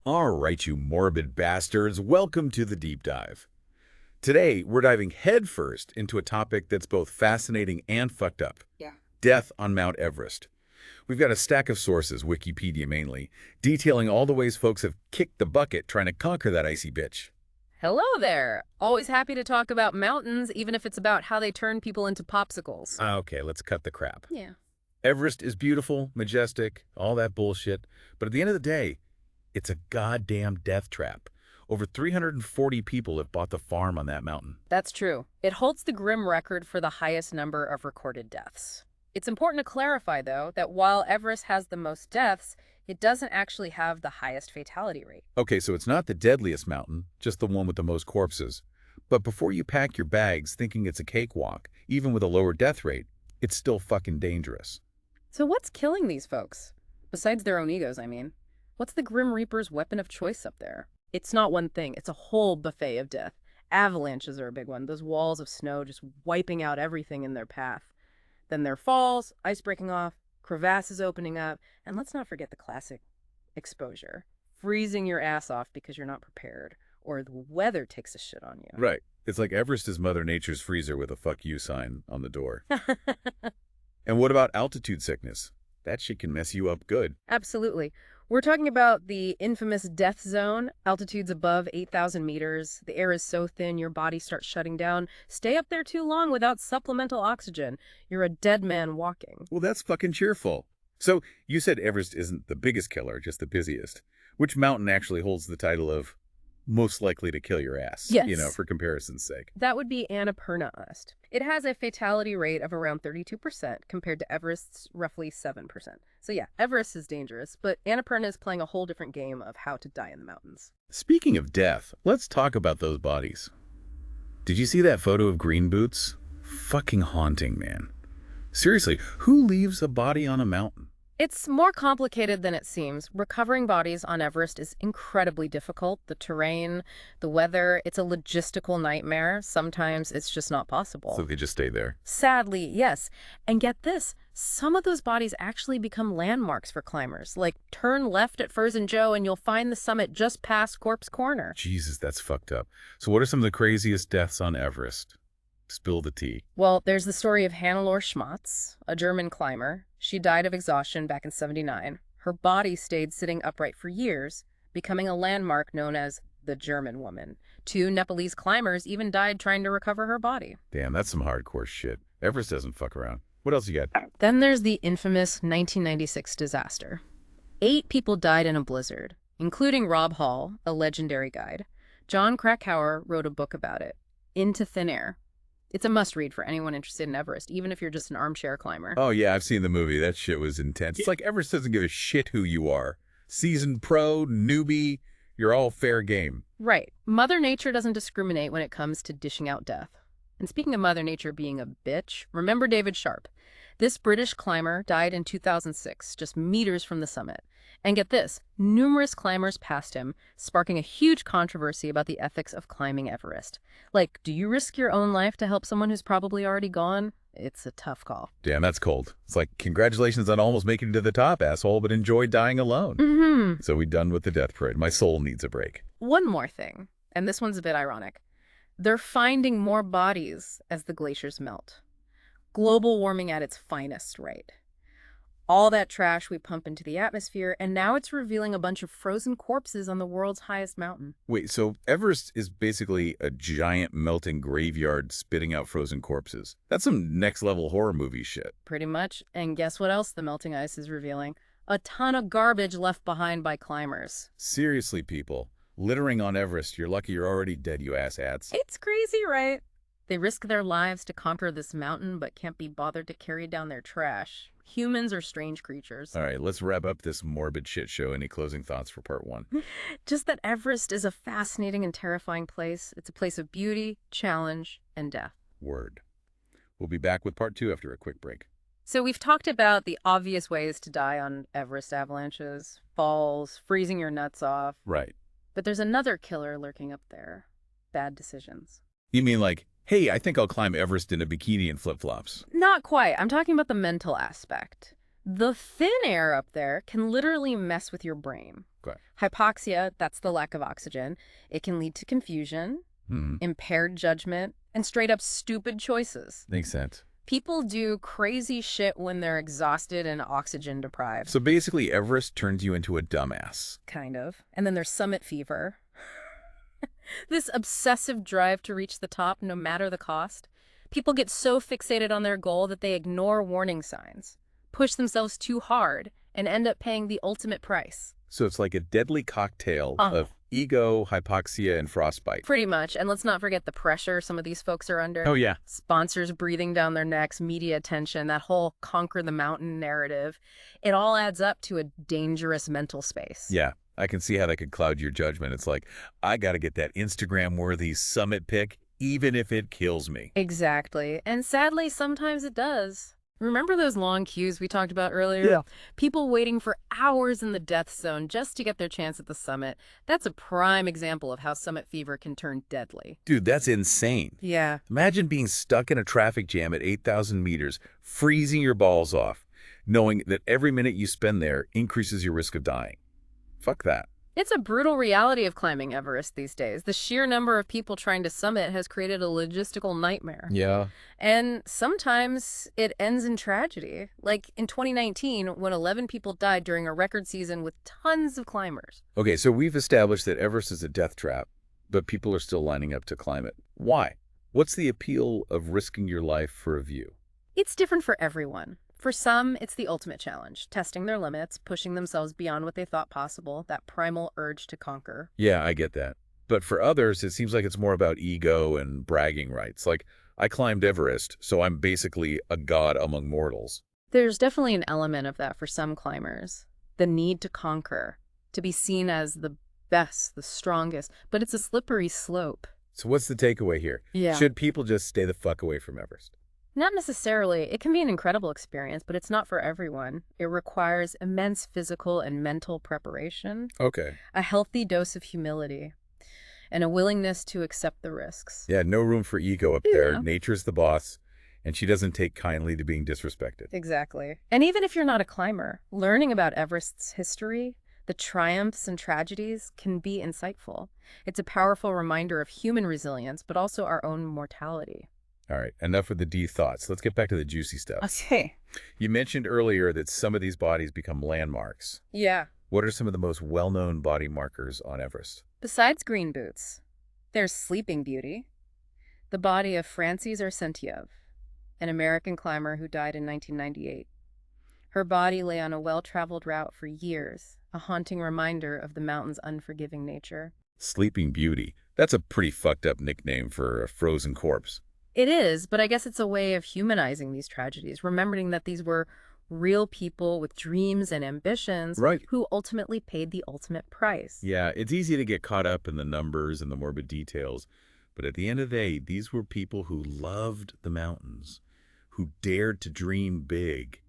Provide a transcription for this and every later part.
All right, you morbid bastards, welcome to the deep dive. Today, we're diving headfirst into a topic that's both fascinating and fucked up. Yeah. Death on Mount Everest. We've got a stack of sources, Wikipedia mainly, detailing all the ways folks have kicked the bucket trying to conquer that icy bitch. Hello there. Always happy to talk about mountains, even if it's about how they turn people into popsicles. Okay, let's cut the crap. Yeah. Everest is beautiful, majestic, all that bullshit, but at the end of the day, it's a goddamn death trap. Over 340 people have bought the farm on that mountain. That's true. It holds the grim record for the highest number of recorded deaths. It's important to clarify, though, that while Everest has the most deaths, it doesn't actually have the highest fatality rate. Okay, so it's not the deadliest mountain, just the one with the most corpses. But before you pack your bags thinking it's a cakewalk, even with a lower death rate, it's still fucking dangerous. So what's killing these folks? Besides their own egos, I mean. What's the Grim Reaper's weapon of choice up there? It's not one thing. It's a whole buffet of death. Avalanches are a big one. Those walls of snow just wiping out everything in their path. Then there are falls, ice breaking off, crevasses opening up, and let's not forget the classic exposure. Freezing your ass off because you're not prepared, or the weather takes a shit on you. Right. It's like Everest is Mother Nature's freezer with a fuck you sign on the door. And what about altitude sickness? That shit can mess you up good. Absolutely. We're talking about the infamous death zone, altitudes above 8,000 meters. The air is so thin, your body starts shutting down. Stay up there too long without supplemental oxygen. You're a dead man walking. Well, that's fucking cheerful. So, you said Everest isn't the biggest killer, just the busiest. Which mountain actually holds the title of most likely to kill your ass? Yes. You know, for comparison's sake. That would be Annapurna-est. It has a fatality rate of around 32% compared to Everest's roughly 7%. So yeah, Everest is dangerous, but Annapurna is playing a whole different game of how to die in the mountains. Speaking of death, let's talk about those bodies. Did you see that photo of Green Boots? Fucking haunting, man. Seriously, who leaves a body on a mountain? It's more complicated than it seems. Recovering bodies on Everest is incredibly difficult. The terrain, the weather, it's a logistical nightmare. Sometimes it's just not possible. So they just stay there. Sadly, yes. And get this, some of those bodies actually become landmarks for climbers. Like, turn left at Frozen Joe and you'll find the summit just past Corpse Corner. Jesus, that's fucked up. So what are some of the craziest deaths on Everest? Spill the tea. Well, there's the story of Hannelore Schmatz, a German climber. She died of exhaustion back in '79. Her body stayed sitting upright for years, becoming a landmark known as the German woman. 2 Nepalese climbers even died trying to recover her body. Damn, that's some hardcore shit. Everest doesn't fuck around. What else you got? Then there's the infamous 1996 disaster. 8 people died in a blizzard, including Rob Hall, a legendary guide. John Krakauer wrote a book about it, Into Thin Air. It's a must-read for anyone interested in Everest, even if you're just an armchair climber. Oh, yeah, I've seen the movie. That shit was intense. It's like Everest doesn't give a shit who you are. Seasoned pro, newbie, you're all fair game. Right. Mother Nature doesn't discriminate when it comes to dishing out death. And speaking of Mother Nature being a bitch, remember David Sharp. This British climber died in 2006, just meters from the summit. And get this, numerous climbers passed him, sparking a huge controversy about the ethics of climbing Everest. Like, do you risk your own life to help someone who's probably already gone? It's a tough call. Damn, that's cold. It's like, congratulations on almost making it to the top, asshole, but enjoy dying alone. Mm-hmm. So we done with the death parade. My soul needs a break. One more thing, and this one's a bit ironic. They're finding more bodies as the glaciers melt. Global warming at its finest, right? All that trash we pump into the atmosphere, and now it's revealing a bunch of frozen corpses on the world's highest mountain. Wait, so Everest is basically a giant melting graveyard spitting out frozen corpses. That's some next-level horror movie shit. Pretty much. And guess what else the melting ice is revealing? A ton of garbage left behind by climbers. Seriously, people. Littering on Everest, you're lucky you're already dead, you asshats. It's crazy, right? They risk their lives to conquer this mountain, but can't be bothered to carry down their trash. Humans are strange creatures. All right, let's wrap up this morbid shit show. Any closing thoughts for part 1? Just that Everest is a fascinating and terrifying place. It's a place of beauty, challenge, and death. Word. We'll be back with part 2 after a quick break. So we've talked about the obvious ways to die on Everest avalanches, falls, freezing your nuts off. Right. But there's another killer lurking up there. Bad decisions. You mean like, hey, I think I'll climb Everest in a bikini and flip-flops. Not quite. I'm talking about the mental aspect. The thin air up there can literally mess with your brain. Okay. Hypoxia, that's the lack of oxygen. It can lead to confusion, impaired judgment, and straight up stupid choices. Makes sense. People do crazy shit when they're exhausted and oxygen deprived. So basically, Everest turns you into a dumbass. Kind of. And then there's summit fever. This obsessive drive to reach the top no matter the cost. People get so fixated on their goal that they ignore warning signs, push themselves too hard, and end up paying the ultimate price. So it's like a deadly cocktail of ego, hypoxia, and frostbite. Pretty much. And let's not forget the pressure some of these folks are under. Oh, yeah. Sponsors breathing down their necks, media attention, that whole conquer the mountain narrative. It all adds up to a dangerous mental space. Yeah, I can see how that could cloud your judgment. It's like, I got to get that Instagram-worthy summit pic, even if it kills me. Exactly. And sadly, sometimes it does. Remember those long queues we talked about earlier? Yeah. People waiting for hours in the death zone just to get their chance at the summit. That's a prime example of how summit fever can turn deadly. Dude, that's insane. Yeah. Imagine being stuck in a traffic jam at 8,000 meters, freezing your balls off, knowing that every minute you spend there increases your risk of dying. Fuck that. It's a brutal reality of climbing Everest these days. The sheer number of people trying to summit has created a logistical nightmare. Yeah. And sometimes it ends in tragedy. Like in 2019, when 11 people died during a record season with tons of climbers. Okay, so we've established that Everest is a death trap, but people are still lining up to climb it. Why? What's the appeal of risking your life for a view? It's different for everyone. For some, it's the ultimate challenge, testing their limits, pushing themselves beyond what they thought possible, that primal urge to conquer. Yeah, I get that. But for others, it seems like it's more about ego and bragging rights. Like, I climbed Everest, so I'm basically a god among mortals. There's definitely an element of that for some climbers. The need to conquer, to be seen as the best, the strongest, but it's a slippery slope. So what's the takeaway here? Yeah. Should people just stay the fuck away from Everest? Not necessarily. It can be an incredible experience, but it's not for everyone. It requires immense physical and mental preparation, Okay. a healthy dose of humility, and a willingness to accept the risks. Yeah, no room for ego up there. Yeah. Nature's the boss, and she doesn't take kindly to being disrespected. Exactly. And even if you're not a climber, learning about Everest's history, the triumphs and tragedies, can be insightful. It's a powerful reminder of human resilience, but also our own mortality. All right, enough with the deep thoughts. Let's get back to the juicy stuff. Okay. You mentioned earlier that some of these bodies become landmarks. Yeah. What are some of the most well-known body markers on Everest? Besides green boots, there's Sleeping Beauty, the body of Frances Arsenyev, an American climber who died in 1998. Her body lay on a well-traveled route for years, a haunting reminder of the mountain's unforgiving nature. Sleeping Beauty. That's a pretty fucked up nickname for a frozen corpse. It is, but I guess it's a way of humanizing these tragedies, remembering that these were real people with dreams and ambitions Right. who ultimately paid the ultimate price. Yeah, it's easy to get caught up in the numbers and the morbid details, but at the end of the day, these were people who loved the mountains, who dared to dream big.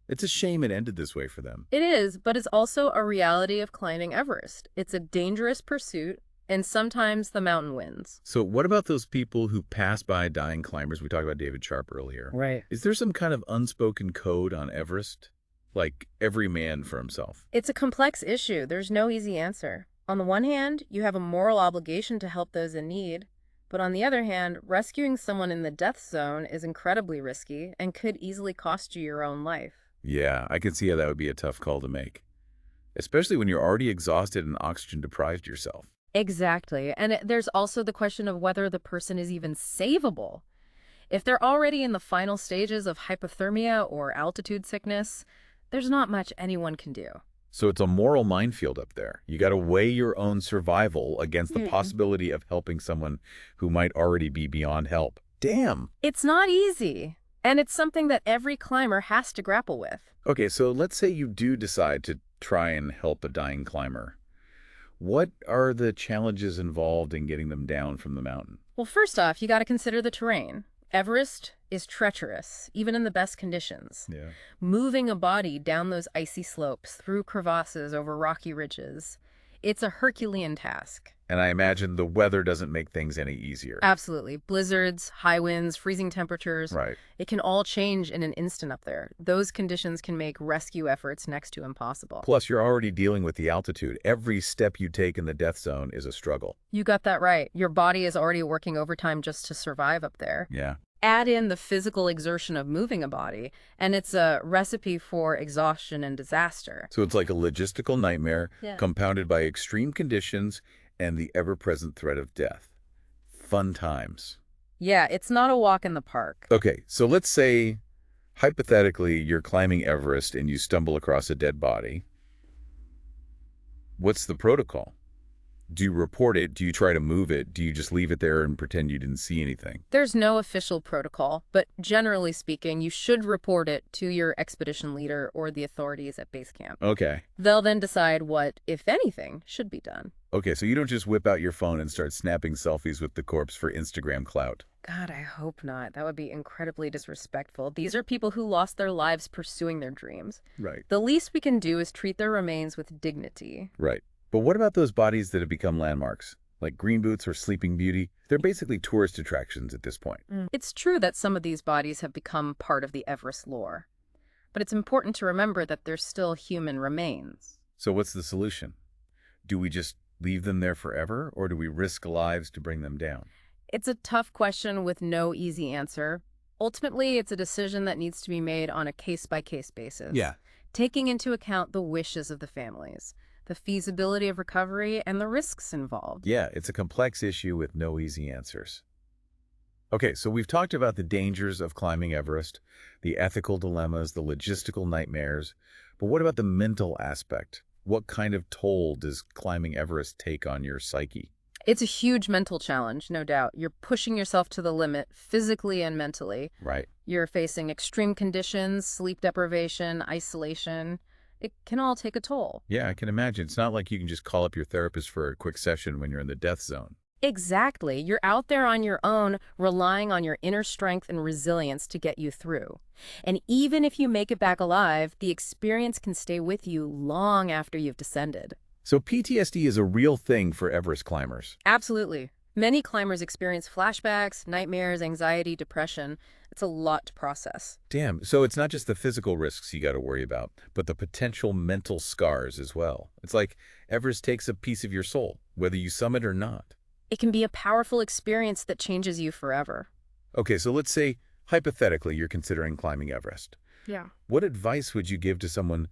It's a shame it ended this way for them. It is, but it's also a reality of climbing Everest. It's a dangerous pursuit, and sometimes the mountain wins. So what about those people who pass by dying climbers? We talked about David Sharp earlier. Right. Is there some kind of unspoken code on Everest? Like every man for himself? It's a complex issue. There's no easy answer. On the one hand, you have a moral obligation to help those in need. But on the other hand, rescuing someone in the death zone is incredibly risky and could easily cost you your own life. Yeah, I can see how that would be a tough call to make, especially when you're already exhausted and oxygen deprived yourself. Exactly. And there's also the question of whether the person is even savable. If they're already in the final stages of hypothermia or altitude sickness, there's not much anyone can do. So it's a moral minefield up there. You got to weigh your own survival against the possibility of helping someone who might already be beyond help. Damn. It's not easy. And it's something that every climber has to grapple with. Okay, so let's say you do decide to try and help a dying climber. What are the challenges involved in getting them down from the mountain? Well, first off, you got to consider the terrain. Everest is treacherous, even in the best conditions. Yeah. Moving a body down those icy slopes, through crevasses, over rocky ridges, it's a Herculean task. And I imagine the weather doesn't make things any easier. Absolutely. Blizzards, high winds, freezing temperatures. Right. It can all change in an instant up there. Those conditions can make rescue efforts next to impossible. Plus, you're already dealing with the altitude. Every step you take in the death zone is a struggle. You got that right. Your body is already working overtime just to survive up there. Yeah. Add in the physical exertion of moving a body, and it's a recipe for exhaustion and disaster. So it's like a logistical nightmare Yeah. compounded by extreme conditions and the ever-present threat of death. Fun times. Yeah, it's not a walk in the park. Okay, so let's say, hypothetically, you're climbing Everest and you stumble across a dead body. What's the protocol? Do you report it? Do you try to move it? Do you just leave it there and pretend you didn't see anything? There's no official protocol, but generally speaking, you should report it to your expedition leader or the authorities at base camp. Okay. They'll then decide what, if anything, should be done. Okay, so you don't just whip out your phone and start snapping selfies with the corpse for Instagram clout. God, I hope not. That would be incredibly disrespectful. These are people who lost their lives pursuing their dreams. Right. The least we can do is treat their remains with dignity. Right. But what about those bodies that have become landmarks, like Green Boots or Sleeping Beauty? They're basically tourist attractions at this point. It's true that some of these bodies have become part of the Everest lore, but it's important to remember that they're still human remains. So what's the solution? Do we just leave them there forever, or do we risk lives to bring them down? It's a tough question with no easy answer. Ultimately, it's a decision that needs to be made on a case-by-case basis. Yeah. Taking into account the wishes of the families, the feasibility of recovery, and the risks involved. Yeah, it's a complex issue with no easy answers. Okay, so we've talked about the dangers of climbing Everest, the ethical dilemmas, the logistical nightmares, but what about the mental aspect? What kind of toll does climbing Everest take on your psyche? It's a huge mental challenge, no doubt. You're pushing yourself to the limit, physically and mentally. Right. You're facing extreme conditions, sleep deprivation, isolation. It can all take a toll. Yeah, I can imagine. It's not like you can just call up your therapist for a quick session when you're in the death zone. Exactly. You're out there on your own, relying on your inner strength and resilience to get you through. And even if you make it back alive, the experience can stay with you long after you've descended. So PTSD is a real thing for Everest climbers. Absolutely. Many climbers experience flashbacks, nightmares, anxiety, depression. It's a lot to process. Damn, so it's not just the physical risks you got to worry about, but the potential mental scars as well. It's like Everest takes a piece of your soul, whether you summit or not. It can be a powerful experience that changes you forever. Okay, so let's say, hypothetically, you're considering climbing Everest. Yeah. What advice would you give to someone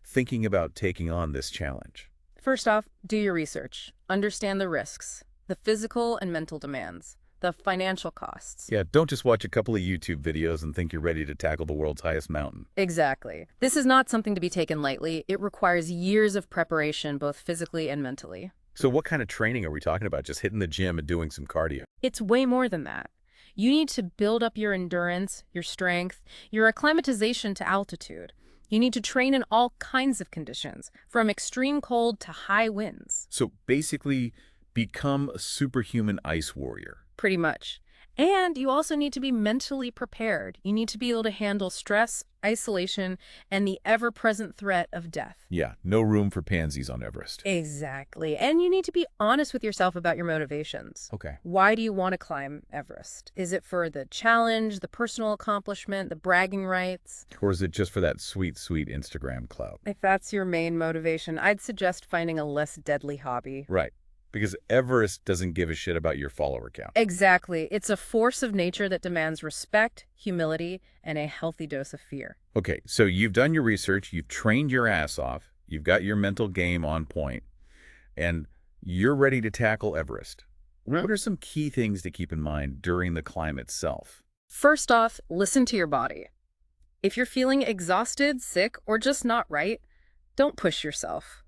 thinking about taking on this challenge? First off, do your research. Understand the risks, the physical and mental demands, the financial costs. Yeah, don't just watch a couple of YouTube videos and think you're ready to tackle the world's highest mountain. Exactly. This is not something to be taken lightly. It requires years of preparation, both physically and mentally. So what kind of training are we talking about? Just hitting the gym and doing some cardio? It's way more than that. You need to build up your endurance, your strength, your acclimatization to altitude. You need to train in all kinds of conditions, from extreme cold to high winds. So basically, become a superhuman ice warrior. Pretty much. And you also need to be mentally prepared. You need to be able to handle stress, isolation, and the ever-present threat of death. Yeah, no room for pansies on Everest. Exactly. And you need to be honest with yourself about your motivations. Okay. Why do you want to climb Everest? Is it for the challenge, the personal accomplishment, the bragging rights? Or is it just for that sweet, sweet Instagram clout? If that's your main motivation, I'd suggest finding a less deadly hobby. Right. Because Everest doesn't give a shit about your follower count. Exactly. It's a force of nature that demands respect, humility, and a healthy dose of fear. Okay, so you've done your research, you've trained your ass off, you've got your mental game on point, and you're ready to tackle Everest. What are some key things to keep in mind during the climb itself? First off, listen to your body. If you're feeling exhausted, sick, or just not right, don't push yourself.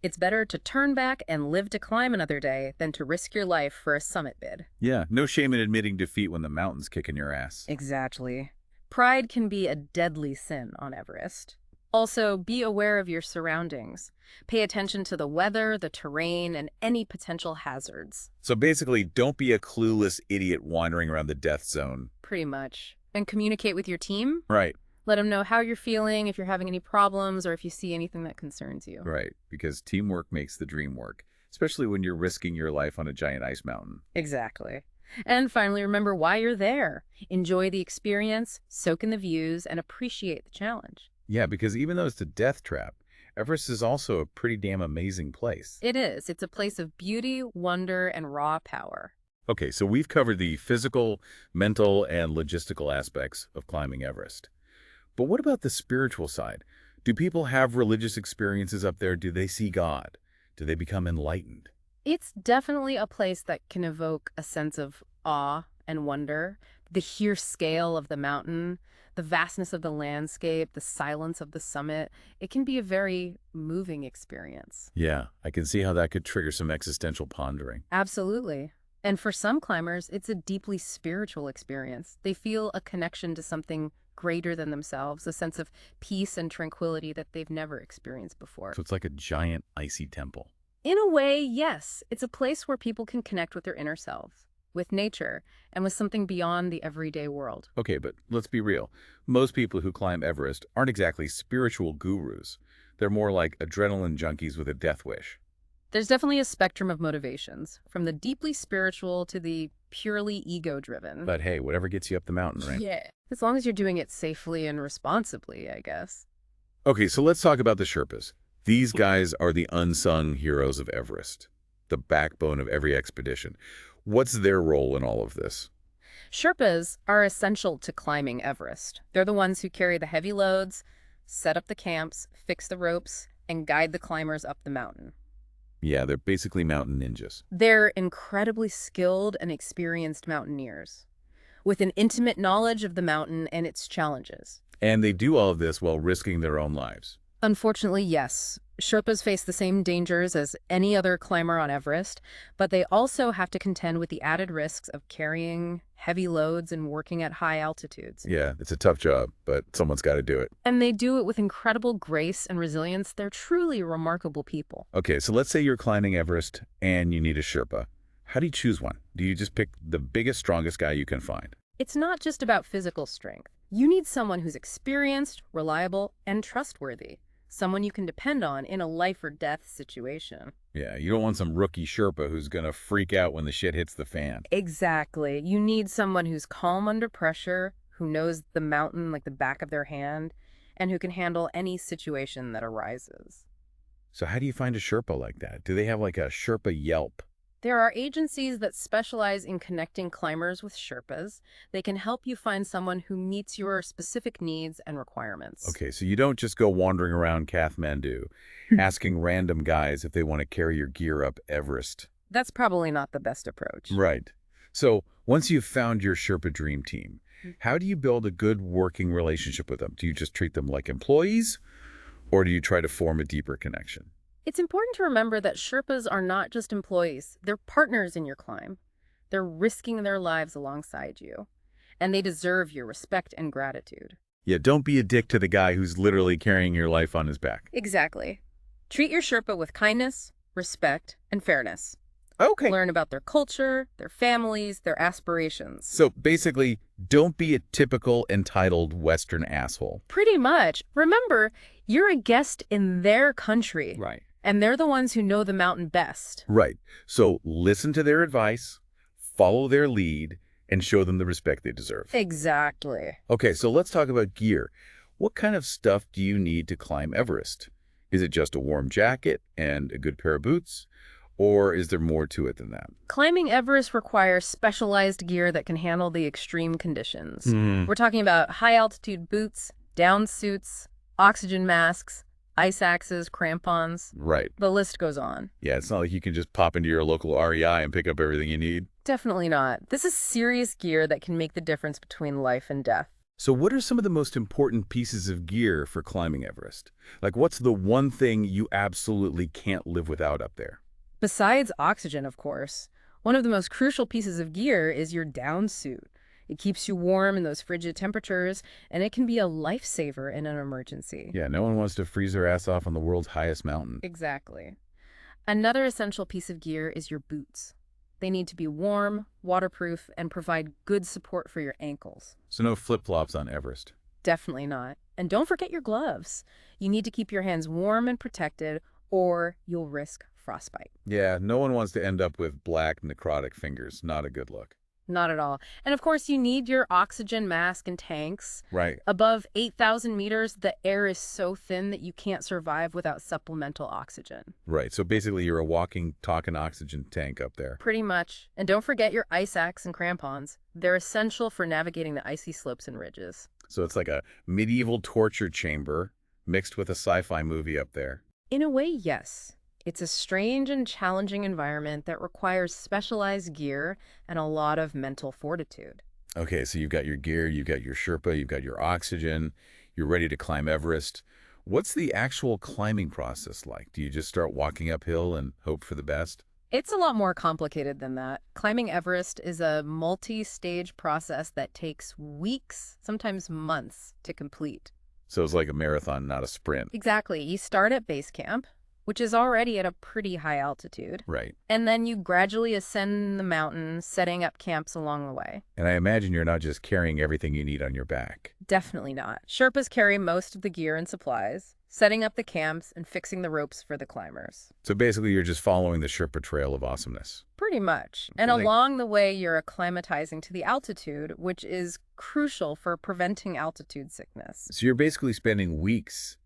It's better to turn back and live to climb another day than to risk your life for a summit bid. Yeah, no shame in admitting defeat when the mountain's kicking your ass. Exactly. Pride can be a deadly sin on Everest. Also, be aware of your surroundings. Pay attention to the weather, the terrain, and any potential hazards. So basically, don't be a clueless idiot wandering around the death zone. Pretty much. And communicate with your team. Right. Let them know how you're feeling, if you're having any problems, or if you see anything that concerns you. Right, because teamwork makes the dream work. especially when you're risking your life on a giant ice mountain. Exactly. And finally, remember why you're there. Enjoy the experience, soak in the views, and appreciate the challenge. Yeah, because even though it's a death trap, Everest is also a pretty damn amazing place. It is. It's a place of beauty, wonder, and raw power. Okay, so we've covered the physical, mental, and logistical aspects of climbing Everest. But what about the spiritual side? Do people have religious experiences up there? Do they see God? Do they become enlightened? It's definitely a place that can evoke a sense of awe and wonder. The sheer scale of the mountain, the vastness of the landscape, the silence of the summit. It can be a very moving experience. Yeah, I can see how that could trigger some existential pondering. Absolutely. And for some climbers, it's a deeply spiritual experience. They feel a connection to something greater than themselves, a sense of peace and tranquility that they've never experienced before. So it's like a giant icy temple. In a way, yes. It's a place where people can connect with their inner selves, with nature, and with something beyond the everyday world. Okay, but let's be real. Most people who climb Everest aren't exactly spiritual gurus. They're more like adrenaline junkies with a death wish. There's definitely a spectrum of motivations, from the deeply spiritual to the purely ego-driven. But hey, whatever gets you up the mountain, right? Yeah. As long as you're doing it safely and responsibly, I guess. Okay, so let's talk about the Sherpas. These guys are the unsung heroes of Everest, the backbone of every expedition. What's their role in all of this? Sherpas are essential to climbing Everest. They're the ones who carry the heavy loads, set up the camps, fix the ropes, and guide the climbers up the mountain. Yeah, they're basically mountain ninjas. They're incredibly skilled and experienced mountaineers, with an intimate knowledge of the mountain and its challenges. And they do all of this while risking their own lives. Unfortunately, yes. Sherpas face the same dangers as any other climber on Everest, but they also have to contend with the added risks of carrying heavy loads and working at high altitudes. Yeah, it's a tough job, but someone's got to do it. And they do it with incredible grace and resilience. They're truly remarkable people. Okay, so let's say you're climbing Everest and you need a Sherpa. How do you choose one? Do you just pick the biggest, strongest guy you can find? It's not just about physical strength. You need someone who's experienced, reliable, and trustworthy. Someone you can depend on in a life or death situation. Yeah, you don't want some rookie Sherpa who's going to freak out when the shit hits the fan. Exactly. You need someone who's calm under pressure, who knows the mountain like the back of their hand, and who can handle any situation that arises. So how do you find a Sherpa like that? Do they have like a Sherpa Yelp? There are agencies that specialize in connecting climbers with Sherpas. They can help you find someone who meets your specific needs and requirements. Okay, so you don't just go wandering around Kathmandu, asking random guys if they want to carry your gear up Everest. That's probably not the best approach. Right. So once you've found your Sherpa dream team, how do you build a good working relationship with them? Do you just treat them like employees, or do you try to form a deeper connection? It's important to remember that Sherpas are not just employees. They're partners in your climb. They're risking their lives alongside you, and they deserve your respect and gratitude. Yeah, don't be a dick to the guy who's literally carrying your life on his back. Exactly. Treat your Sherpa with kindness, respect, and fairness. Okay. Learn about their culture, their families, their aspirations. So basically, don't be a typical entitled Western asshole. Pretty much. Remember, you're a guest in their country. Right. And they're the ones who know the mountain best. Right. So listen to their advice, follow their lead, and show them the respect they deserve. Exactly. Okay, so let's talk about gear. What kind of stuff do you need to climb Everest? Is it just a warm jacket and a good pair of boots? Or is there more to it than that? Climbing Everest requires specialized gear that can handle the extreme conditions. We're talking about high-altitude boots, down suits, oxygen masks, ice axes, crampons. Right. The list goes on. Yeah, it's not like you can just pop into your local REI and pick up everything you need. Definitely not. This is serious gear that can make the difference between life and death. So what are some of the most important pieces of gear for climbing Everest? Like, what's the one thing you absolutely can't live without up there? Besides oxygen, of course, one of the most crucial pieces of gear is your down suit. It keeps you warm in those frigid temperatures, and it can be a lifesaver in an emergency. Yeah, no one wants to freeze their ass off on the world's highest mountain. Exactly. Another essential piece of gear is your boots. They need to be warm, waterproof, and provide good support for your ankles. So no flip-flops on Everest. Definitely not. And don't forget your gloves. You need to keep your hands warm and protected, or you'll risk frostbite. Yeah, no one wants to end up with black, necrotic fingers. Not a good look. Not at all. And of course, you need your oxygen mask and tanks. Right. Above 8,000 meters, the air is so thin that you can't survive without supplemental oxygen. Right. So basically, you're a walking, talking oxygen tank up there. Pretty much. And don't forget your ice axe and crampons. They're essential for navigating the icy slopes and ridges. So it's like a medieval torture chamber mixed with a sci-fi movie up there. In a way, yes. It's a strange and challenging environment that requires specialized gear and a lot of mental fortitude. Okay, so you've got your gear, you've got your Sherpa, you've got your oxygen, you're ready to climb Everest. What's the actual climbing process like? Do you just start walking uphill and hope for the best? It's a lot more complicated than that. Climbing Everest is a multi-stage process that takes weeks, sometimes months, to complete. So it's like a marathon, not a sprint. Exactly. You start at base camp, which is already at a pretty high altitude. Right. And then you gradually ascend the mountain, setting up camps along the way. And I imagine you're not just carrying everything you need on your back. Definitely not. Sherpas carry most of the gear and supplies, setting up the camps and fixing the ropes for the climbers. So basically, you're just following the Sherpa trail of awesomeness. Pretty much. And Like- along the way, you're acclimatizing to the altitude, which is crucial for preventing altitude sickness. So you're basically spending weeks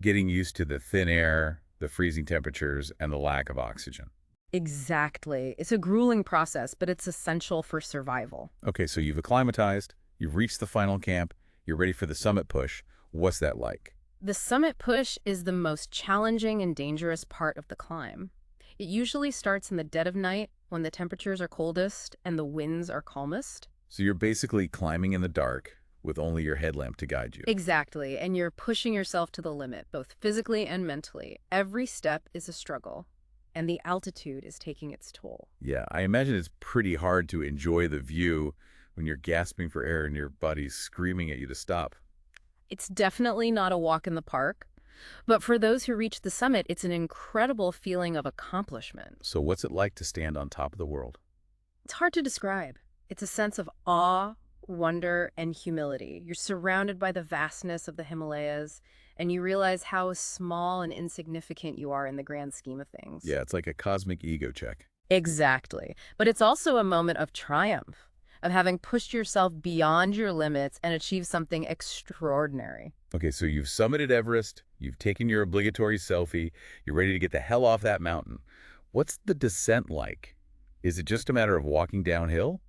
getting used to the thin air, the freezing temperatures, and the lack of oxygen. Exactly. It's a grueling process, but it's essential for survival. Okay, so you've acclimatized, you've reached the final camp, you're ready for the summit push. What's that like? The summit push is the most challenging and dangerous part of the climb. It usually starts in the dead of night when the temperatures are coldest and the winds are calmest. So you're basically climbing in the dark with only your headlamp to guide you. Exactly, and you're pushing yourself to the limit, both physically and mentally. Every step is a struggle, and the altitude is taking its toll. Yeah, I imagine it's pretty hard to enjoy the view when you're gasping for air and your body's screaming at you to stop. It's definitely not a walk in the park, but for those who reach the summit, it's an incredible feeling of accomplishment. So what's it like to stand on top of the world? It's hard to describe. It's a sense of awe, wonder, and humility. You're surrounded by the vastness of the Himalayas, and you realize how small and insignificant you are in the grand scheme of things. Yeah, it's like a cosmic ego check. Exactly. But it's also a moment of triumph, of having pushed yourself beyond your limits and achieved something extraordinary. Okay, so you've summited Everest, you've taken your obligatory selfie, you're ready to get the hell off that mountain. What's the descent like? Is it just a matter of walking downhill?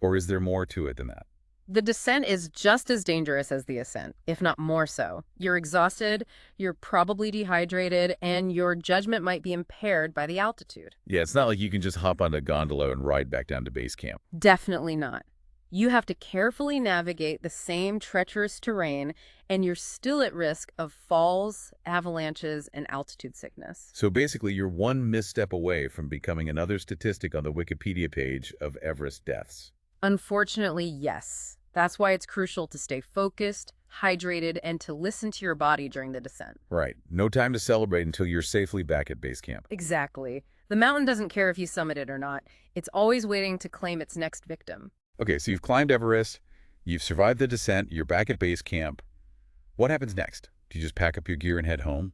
Or is there more to it than that? The descent is just as dangerous as the ascent, if not more so. You're exhausted, you're probably dehydrated, and your judgment might be impaired by the altitude. Yeah, it's not like you can just hop on a gondola and ride back down to base camp. Definitely not. You have to carefully navigate the same treacherous terrain, and you're still at risk of falls, avalanches, and altitude sickness. So basically, you're one misstep away from becoming another statistic on the Wikipedia page of Everest deaths. Unfortunately, yes. That's why it's crucial to stay focused, hydrated, and to listen to your body during the descent. Right. No time to celebrate until you're safely back at base camp. Exactly. The mountain doesn't care if you summit it or not. It's always waiting to claim its next victim. Okay, so you've climbed Everest, you've survived the descent, you're back at base camp. What happens next? Do you just pack up your gear and head home?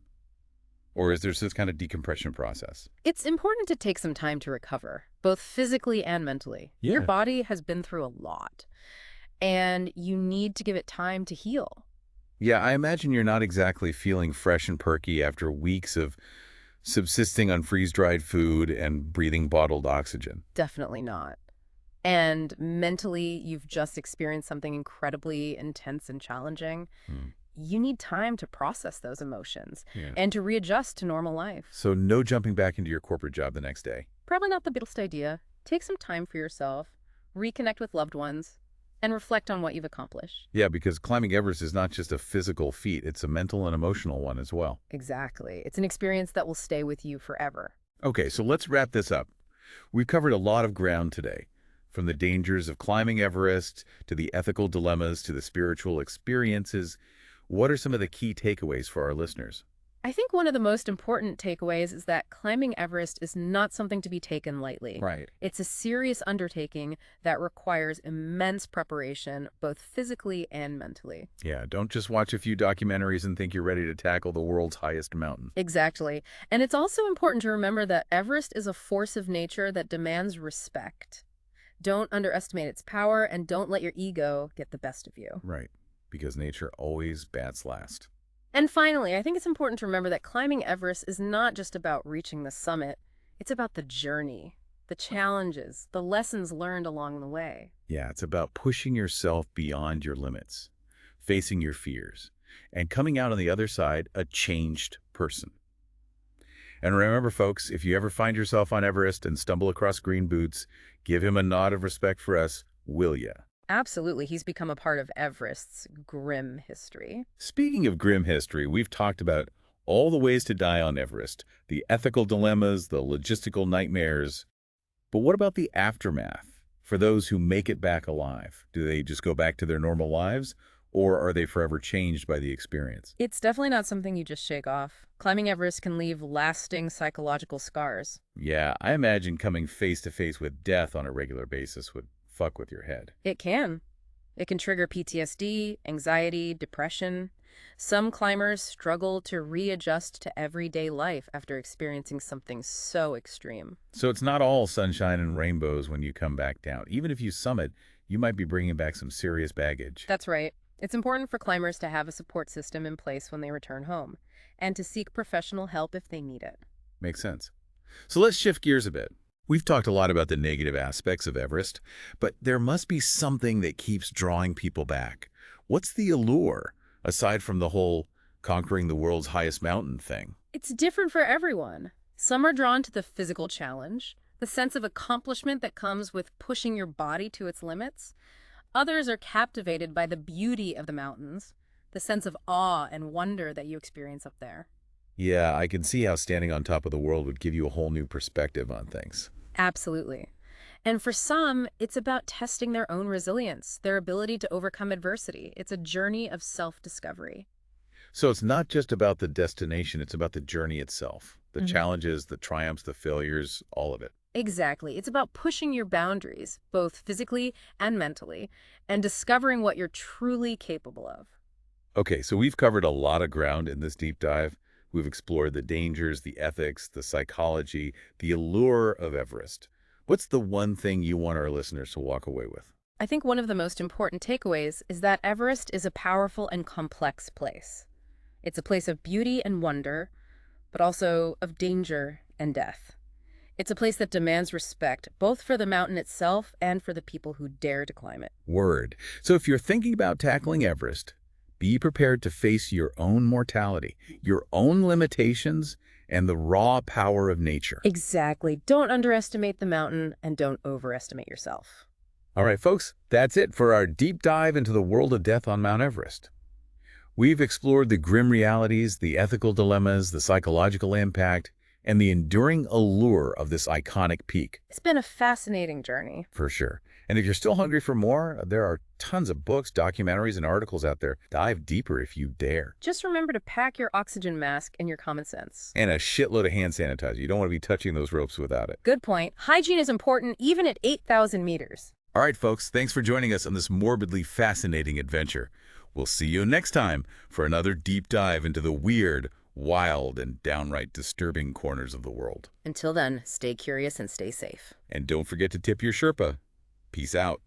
Or is there this kind of decompression process? It's important to take some time to recover, both physically and mentally. Yeah. Your body has been through a lot, and you need to give it time to heal. Yeah, I imagine you're not exactly feeling fresh and perky after weeks of subsisting on freeze-dried food and breathing bottled oxygen. Definitely not. And mentally, you've just experienced something incredibly intense and challenging. You need time to process those emotions Yeah. and to readjust to normal life. So no jumping back into your corporate job the next day. Probably not the best idea. Take some time for yourself, reconnect with loved ones, and reflect on what you've accomplished. Yeah, because climbing Everest is not just a physical feat, it's a mental and emotional one as well. Exactly. It's an experience that will stay with you forever. Okay, so let's wrap this up. We've covered a lot of ground today, from the dangers of climbing Everest to the ethical dilemmas to the spiritual experiences. What are some of the key takeaways for our listeners? I think one of the most important takeaways is that climbing Everest is not something to be taken lightly. Right. It's a serious undertaking that requires immense preparation, both physically and mentally. Yeah, don't just watch a few documentaries and think you're ready to tackle the world's highest mountain. Exactly. And it's also important to remember that Everest is a force of nature that demands respect. Don't underestimate its power and don't let your ego get the best of you. Right, because nature always bats last. And finally, I think it's important to remember that climbing Everest is not just about reaching the summit. It's about the journey, the challenges, the lessons learned along the way. Yeah, it's about pushing yourself beyond your limits, facing your fears, and coming out on the other side a changed person. And remember, folks, if you ever find yourself on Everest and stumble across Green Boots, give him a nod of respect for us, will ya? Absolutely, he's become a part of Everest's grim history. Speaking of grim history, we've talked about all the ways to die on Everest, the ethical dilemmas, the logistical nightmares. But what about the aftermath? For those who make it back alive, do they just go back to their normal lives, or are they forever changed by the experience? It's definitely not something you just shake off. Climbing Everest can leave lasting psychological scars. Yeah, I imagine coming face to face with death on a regular basis would fuck with your head. It can. It can trigger PTSD, anxiety, depression. Some climbers struggle to readjust to everyday life after experiencing something so extreme. So it's not all sunshine and rainbows when you come back down. Even if you summit, you might be bringing back some serious baggage. That's right. It's important for climbers to have a support system in place when they return home, and to seek professional help if they need it. Makes sense. So let's shift gears a bit. We've talked a lot about the negative aspects of Everest, but there must be something that keeps drawing people back. What's the allure, aside from the whole conquering the world's highest mountain thing? It's different for everyone. Some are drawn to the physical challenge, the sense of accomplishment that comes with pushing your body to its limits. Others are captivated by the beauty of the mountains, the sense of awe and wonder that you experience up there. Yeah, I can see how standing on top of the world would give you a whole new perspective on things. Absolutely. And for some, it's about testing their own resilience, their ability to overcome adversity. It's a journey of self-discovery. So it's not just about the destination, it's about the journey itself. The Mhm. challenges, the triumphs, the failures, all of it. Exactly. It's about pushing your boundaries, both physically and mentally, and discovering what you're truly capable of. Okay, so we've covered a lot of ground in this deep dive. We've explored the dangers, the ethics, the psychology, the allure of Everest. What's the one thing you want our listeners to walk away with? I think one of the most important takeaways is that Everest is a powerful and complex place. It's a place of beauty and wonder, but also of danger and death. It's a place that demands respect, both for the mountain itself and for the people who dare to climb it. Word. So if you're thinking about tackling Everest, be prepared to face your own mortality, your own limitations, and the raw power of nature. Exactly. Don't underestimate the mountain and don't overestimate yourself. All right, folks, that's it for our deep dive into the world of death on Mount Everest. We've explored the grim realities, the ethical dilemmas, the psychological impact, and the enduring allure of this iconic peak. It's been a fascinating journey. For sure. And if you're still hungry for more, there are tons of books, documentaries, and articles out there. Dive deeper if you dare. Just remember to pack your oxygen mask and your common sense. And a shitload of hand sanitizer. You don't want to be touching those ropes without it. Good point. Hygiene is important even at 8,000 meters. All right, folks, thanks for joining us on this morbidly fascinating adventure. We'll see you next time for another deep dive into the weird, wild, and downright disturbing corners of the world. Until then, stay curious and stay safe. And don't forget to tip your Sherpa. Peace out.